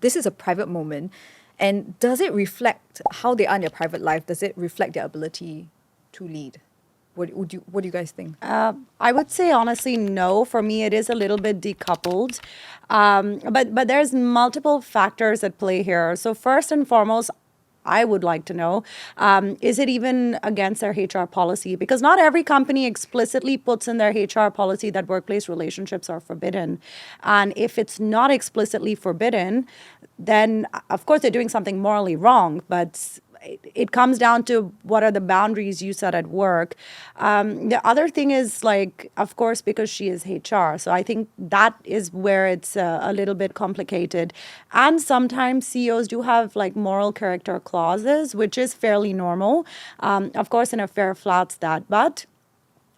This is a private moment. And does it reflect how they are in their private life? Does it reflect their ability to lead? What do you guys think? I would say honestly, no. For me, it is a little bit decoupled, but there's multiple factors at play here. So first and foremost, I would like to know, is it even against their HR policy? Because not every company explicitly puts in their HR policy that workplace relationships are forbidden. And if it's not explicitly forbidden, then of course they're doing something morally wrong, but it comes down to what are the boundaries you set at work. The other thing is, like, of course, because she is HR. So I think that is where it's a little bit complicated. And sometimes CEOs do have like moral character clauses, which is fairly normal. Of course, in a fair flat's that. But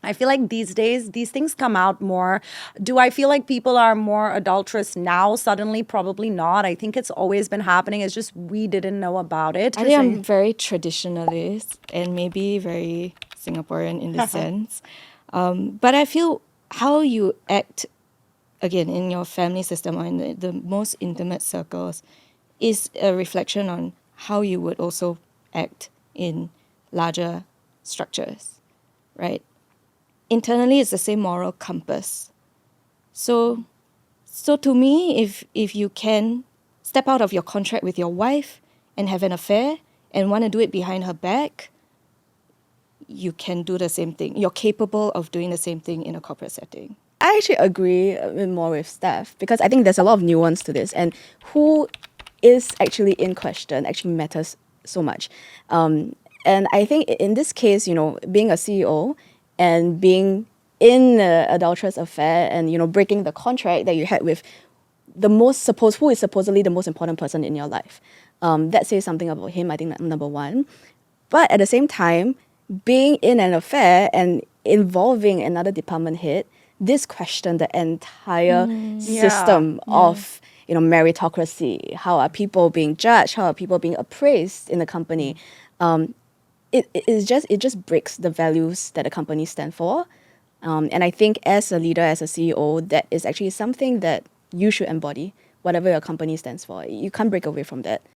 I feel like these days, these things come out more. Do I feel like people are more adulterous now? Suddenly, probably not. I think it's always been happening. It's just we didn't know about it. I think I'm very traditionalist and maybe very Singaporean in this sense. But I feel how you act, again, in your family system or in the most intimate circles is a reflection on how you would also act in larger structures, right? Internally, it's the same moral compass. So to me, if you can step out of your contract with your wife and have an affair and want to do it behind her back, you can do the same thing. You're capable of doing the same thing in a corporate setting. I actually agree a bit more with Steph because I think there's a lot of nuance to this, and who is actually in question actually matters so much. And I think in this case, being a CEO and being in an adulterous affair and, breaking the contract that you had with who is supposedly the most important person in your life. That says something about him, I think, that's number one. But at the same time, being in an affair and involving another department head, this questioned the entire system of, meritocracy. How are people being judged? How are people being appraised in the company? It just breaks the values that a company stand for. And I think as a leader, as a CEO, that is actually something that you should embody, whatever your company stands for. You can't break away from that.